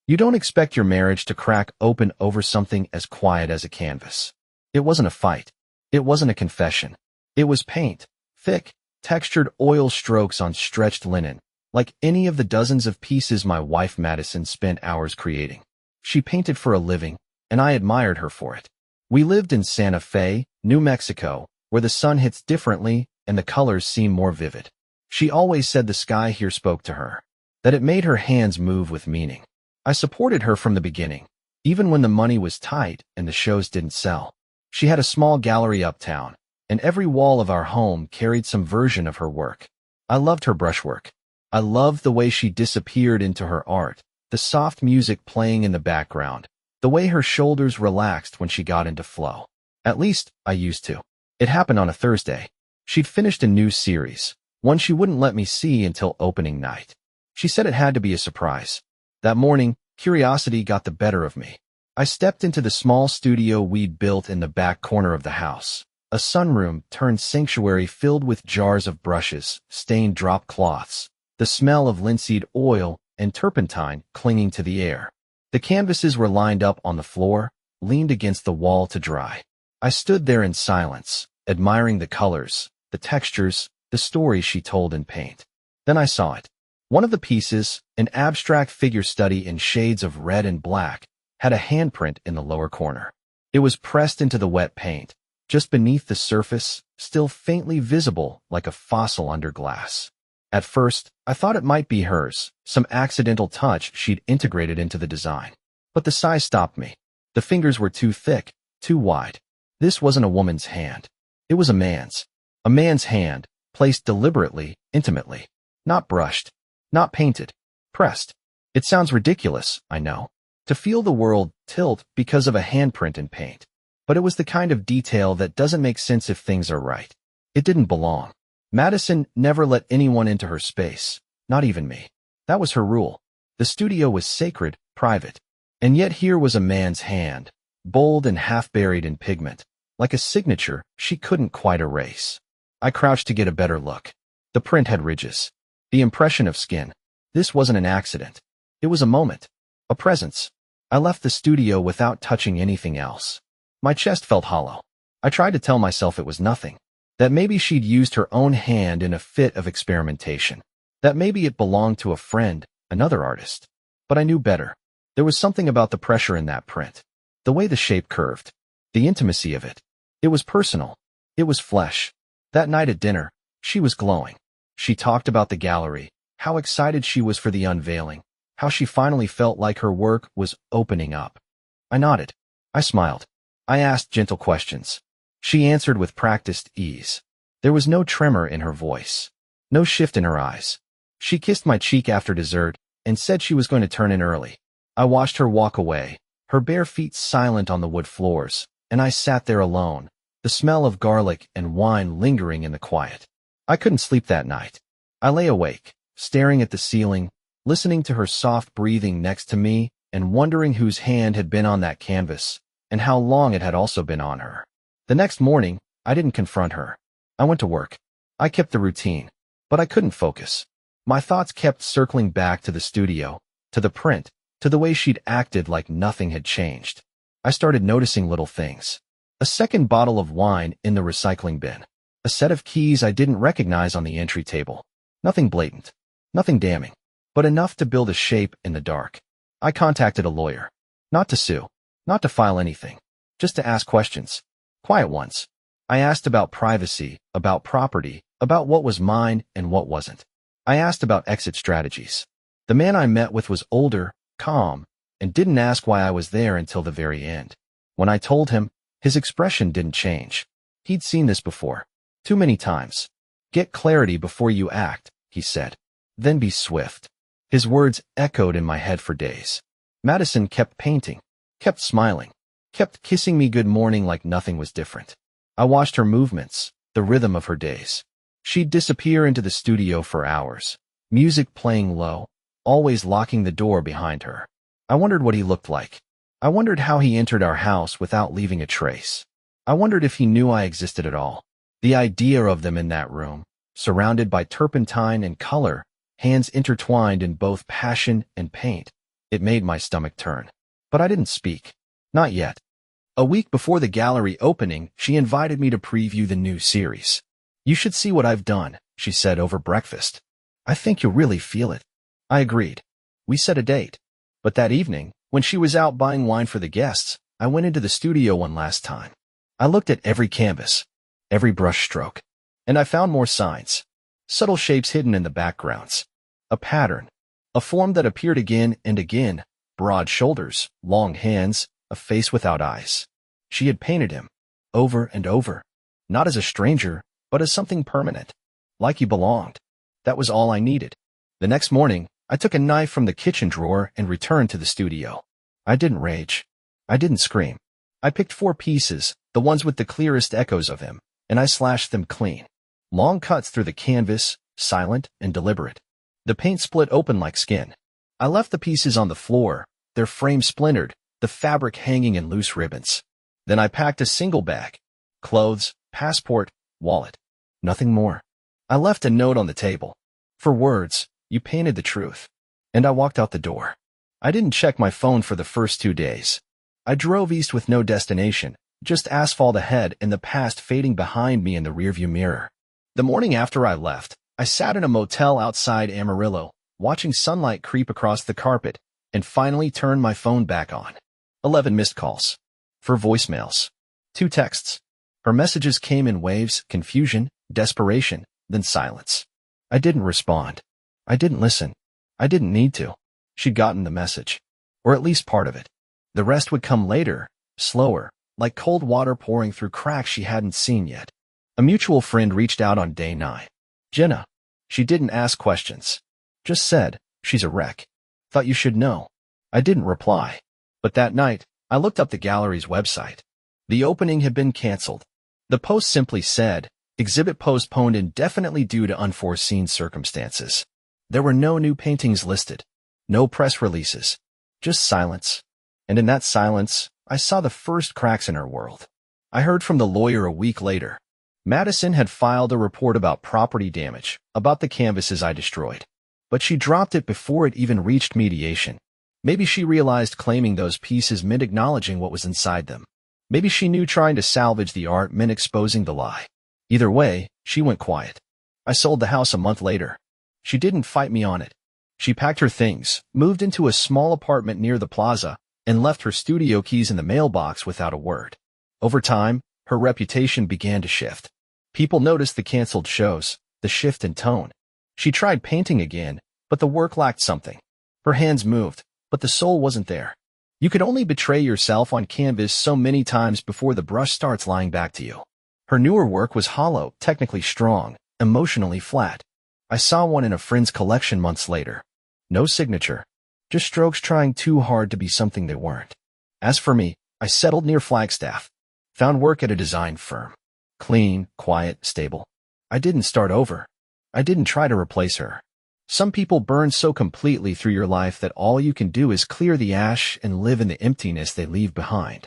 You don't expect your marriage to crack open over something as quiet as a canvas. It wasn't a fight. It wasn't a confession. It was paint, thick, textured oil strokes on stretched linen, like any of the dozens of pieces my wife Madison spent hours creating. She painted for a living, and I admired her for it. We lived in Santa Fe, New Mexico, where the sun hits differently and the colors seem more vivid. She always said the sky here spoke to her, that it made her hands move with meaning. I supported her from the beginning, even when the money was tight and the shows didn't sell. She had a small gallery uptown, and every wall of our home carried some version of her work. I loved her brushwork. I loved the way she disappeared into her art, the soft music playing in the background, the way her shoulders relaxed when she got into flow. At least, I used to. It happened on a Thursday. She'd finished a new series, one she wouldn't let me see until opening night. She said it had to be a surprise. That morning, curiosity got the better of me. I stepped into the small studio we'd built in the back corner of the house, a sunroom turned sanctuary filled with jars of brushes, stained drop cloths, the smell of linseed oil and turpentine clinging to the air. The canvases were lined up on the floor, leaned against the wall to dry. I stood there in silence, admiring the colors, the textures, the stories she told in paint. Then I saw it. One of the pieces, an abstract figure study in shades of red and black, had a handprint in the lower corner. It was pressed into the wet paint, just beneath the surface, still faintly visible like a fossil under glass. At first, I thought it might be hers, some accidental touch she'd integrated into the design. But the size stopped me. The fingers were too thick, too wide. This wasn't a woman's hand. It was a man's. A man's hand, placed deliberately, intimately. Not brushed. Not painted. Pressed. It sounds ridiculous, I know, to feel the world tilt because of a handprint in paint. But it was the kind of detail that doesn't make sense if things are right. It didn't belong. Madison never let anyone into her space, not even me. That was her rule. The studio was sacred, private. And yet here was a man's hand, bold and half-buried in pigment, like a signature she couldn't quite erase. I crouched to get a better look. The print had ridges. The impression of skin. This wasn't an accident. It was a moment. A presence. I left the studio without touching anything else. My chest felt hollow. I tried to tell myself it was nothing. That maybe she'd used her own hand in a fit of experimentation. That maybe it belonged to a friend, another artist. But I knew better. There was something about the pressure in that print. The way the shape curved. The intimacy of it. It was personal. It was flesh. That night at dinner, she was glowing. She talked about the gallery, how excited she was for the unveiling, how she finally felt like her work was opening up. I nodded. I smiled. I asked gentle questions. She answered with practiced ease. There was no tremor in her voice. No shift in her eyes. She kissed my cheek after dessert and said she was going to turn in early. I watched her walk away, her bare feet silent on the wood floors, and I sat there alone, the smell of garlic and wine lingering in the quiet. I couldn't sleep that night. I lay awake, staring at the ceiling, listening to her soft breathing next to me and wondering whose hand had been on that canvas and how long it had also been on her. The next morning, I didn't confront her. I went to work. I kept the routine, but I couldn't focus. My thoughts kept circling back to the studio, to the print, to the way she'd acted like nothing had changed. I started noticing little things. A second bottle of wine in the recycling bin. A set of keys I didn't recognize on the entry table. Nothing blatant. Nothing damning. But enough to build a shape in the dark. I contacted a lawyer. Not to sue. Not to file anything. Just to ask questions. Quiet ones. I asked about privacy, about property, about what was mine and what wasn't. I asked about exit strategies. The man I met with was older, calm, and didn't ask why I was there until the very end. When I told him, his expression didn't change. He'd seen this before. Too many times. Get clarity before you act, he said. Then be swift. His words echoed in my head for days. Madison kept painting, kept smiling, kept kissing me good morning like nothing was different. I watched her movements, the rhythm of her days. She'd disappear into the studio for hours, music playing low, always locking the door behind her. I wondered what he looked like. I wondered how he entered our house without leaving a trace. I wondered if he knew I existed at all. The idea of them in that room, surrounded by turpentine and color, hands intertwined in both passion and paint, It made my stomach turn. But I didn't speak. Not yet. A week before the gallery opening, she invited me to preview the new series. "You should see what I've done," she said over breakfast. "I think you'll really feel it." I agreed. We set a date. But that evening, when she was out buying wine for the guests, I went into the studio one last time. I looked at every canvas, every brush stroke, and I found more signs. Subtle shapes hidden in the backgrounds. A pattern. A form that appeared again and again. Broad shoulders, long hands, a face without eyes. She had painted him, over and over. Not as a stranger, but as something permanent. Like he belonged. That was all I needed. The next morning, I took a knife from the kitchen drawer and returned to the studio. I didn't rage. I didn't scream. I picked 4 pieces, the ones with the clearest echoes of him, and I slashed them clean. Long cuts through the canvas, silent and deliberate. The paint split open like skin. I left the pieces on the floor, their frame splintered, the fabric hanging in loose ribbons. Then I packed a single bag. Clothes, passport, wallet. Nothing more. I left a note on the table. "For words, you painted the truth." And I walked out the door. I didn't check my phone for the first 2 days. I drove east with no destination, just asphalt ahead and the past fading behind me in the rearview mirror. The morning after I left, I sat in a motel outside Amarillo, watching sunlight creep across the carpet, and finally turned my phone back on. 11 missed calls. 4 voicemails. 2 texts. Her messages came in waves, confusion, desperation, then silence. I didn't respond. I didn't listen. I didn't need to. She'd gotten the message. Or at least part of it. The rest would come later, slower, like cold water pouring through cracks she hadn't seen yet. A mutual friend reached out on day 9. "Jenna." She didn't ask questions. Just said, "She's a wreck. Thought you should know." I didn't reply. But that night, I looked up the gallery's website. The opening had been canceled. The post simply said, "Exhibit postponed indefinitely due to unforeseen circumstances." There were no new paintings listed. No press releases. Just silence. And in that silence, I saw the first cracks in her world. I heard from the lawyer a week later. Madison had filed a report about property damage, about the canvases I destroyed. But she dropped it before it even reached mediation. Maybe she realized claiming those pieces meant acknowledging what was inside them. Maybe she knew trying to salvage the art meant exposing the lie. Either way, she went quiet. I sold the house a month later. She didn't fight me on it. She packed her things, moved into a small apartment near the plaza, and left her studio keys in the mailbox without a word. Over time, her reputation began to shift. People noticed the canceled shows, the shift in tone. She tried painting again, but the work lacked something. Her hands moved, but the soul wasn't there. You could only betray yourself on canvas so many times before the brush starts lying back to you. Her newer work was hollow, technically strong, emotionally flat. I saw one in a friend's collection months later. No signature. Just strokes trying too hard to be something they weren't. As for me, I settled near Flagstaff. Found work at a design firm. Clean, quiet, stable. I didn't start over. I didn't try to replace her. Some people burn so completely through your life that all you can do is clear the ash and live in the emptiness they leave behind.